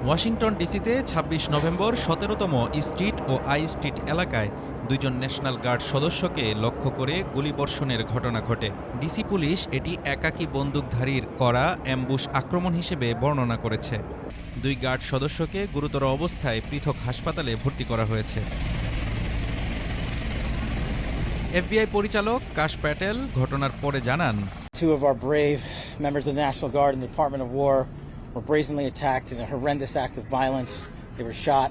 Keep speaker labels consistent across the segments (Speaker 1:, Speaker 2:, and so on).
Speaker 1: Washington ডিসিতে ২৬ November ১৭তম street O I street এলাকায় দুইজন ন্যাশনাল গার্ড সদস্যকে লক্ষ্য করে গুলিবর্ষণের ঘটনা ঘটে। ডিসি পুলিশ এটি একাকী বন্দুকধারীর করা অ্যাম্বুশ আক্রমণ হিসেবে বর্ণনা করেছে। দুই গার্ড সদস্যকে গুরুতর অবস্থায় পৃথক হাসপাতালে ভর্তি করা হয়েছে। এফবিআই পরিচালক কাশ প্যাটেল ঘটনার পরে জানান,
Speaker 2: Two of our brave members of the National Guard and the Department of War were brazenly attacked in a horrendous act of violence. They were shot.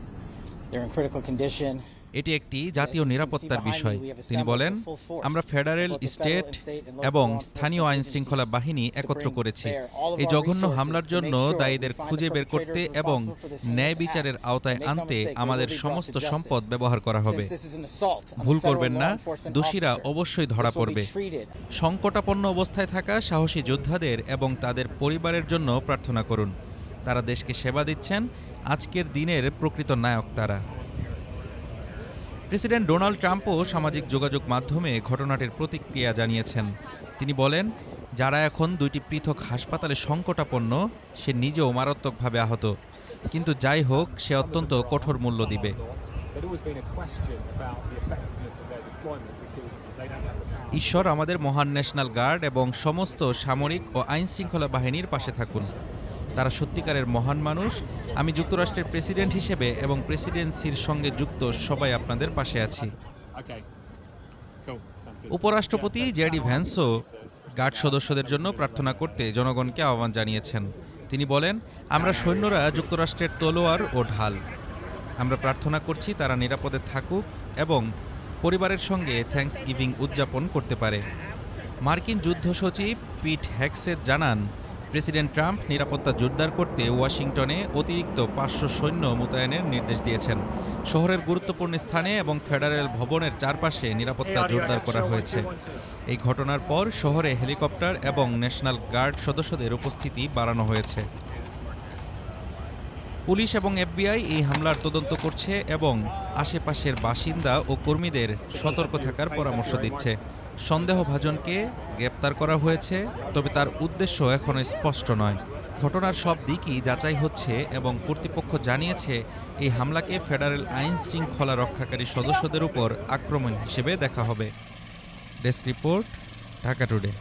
Speaker 2: They're in critical condition.
Speaker 1: এটি একটি জাতীয় নিরাপত্তার বিষয়। তিনি বলেন, আমরা ফেডারেল, স্টেট এবং স্থানীয় আইন শৃঙ্খলা বাহিনী একত্র করেছি এই জঘন্য হামলার জন্য দায়ীদের খুঁজে বের করতে এবং ন্যায় বিচারের আওতায় আনতে আমাদের সমস্ত সম্পদ ব্যবহার করা হবে। ভুল করবেন না, দোষীরা অবশ্যই ধরা পড়বে। সংকটাপন্ন অবস্থায় থাকা সাহসী যোদ্ধাদের এবং তাদের পরিবারের জন্য প্রার্থনা করুন। তারা দেশকে সেবা দিচ্ছেন। আজকের দিনের প্রকৃত নায়ক তারা। প্রেসিডেন্ট ডোনাল্ড ট্রাম্পও সামাজিক যোগাযোগ মাধ্যমে ঘটনাটির প্রতিক্রিয়া জানিয়েছেন। তিনি বলেন, যারা এখন দুইটি পৃথক হাসপাতালে সংকটাপন্ন, সে নিজেও মারাত্মকভাবে আহত, কিন্তু যাই হোক, সে অত্যন্ত কঠোর মূল্য দিবে। ঈশ্বর আমাদের মহান ন্যাশনাল গার্ড এবং সমস্ত সামরিক ও আইন শৃঙ্খলা বাহিনীর পাশে থাকুন। তারা সত্যিকারের মহান মানুষ। আমি যুক্তরাষ্ট্রের প্রেসিডেন্ট হিসেবে এবং প্রেসিডেন্সির সঙ্গে যুক্ত সবাই আপনাদের পাশে আছি। উপরাষ্ট্রপতি জেডি ভ্যান্সও গার্ড সদস্যদের জন্য প্রার্থনা করতে জনগণকে আহ্বান জানিয়েছেন। তিনি বলেন, আমরা সৈন্যরা যুক্তরাষ্ট্রের তলোয়ার ও ঢাল। আমরা প্রার্থনা করছি তারা নিরাপদে থাকুক এবং পরিবারের সঙ্গে থ্যাঙ্কসগিভিং উদযাপন করতে পারে। মার্কিন যুদ্ধ সচিব পিট হেগসেট জানান, প্রেসিডেন্ট ট্রাম্প নিরাপত্তা জোরদার করতে ওয়াশিংটনে অতিরিক্ত ৫০০ সৈন্য মোতায়েনের নির্দেশ দিয়েছেন। শহরের গুরুত্বপূর্ণ স্থানে এবং ফেডারেল ভবনের চারপাশে নিরাপত্তা জোরদার করা হয়েছে। এই ঘটনার পর শহরে হেলিকপ্টার এবং ন্যাশনাল গার্ড সদস্যদের উপস্থিতি বাড়ানো হয়েছে। পুলিশ এবং এফবিআই এই হামলার তদন্ত করছে এবং আশেপাশের বাসিন্দা ও কর্মীদের সতর্ক থাকার পরামর্শ দিচ্ছে। সন্দেহভাজনকে গ্রেপ্তার করা হয়েছে, তবে তার উদ্দেশ্য এখনো স্পষ্ট নয়। ঘটনার সব দিকই যাচাই হচ্ছে এবং কর্তৃপক্ষ জানিয়েছে এই হামলাকে ফেডারেল আইন শৃঙ্খলা রক্ষাকারী সদস্যদের উপর আক্রমণ হিসেবে দেখা হবে। Desk report, Dhaka today.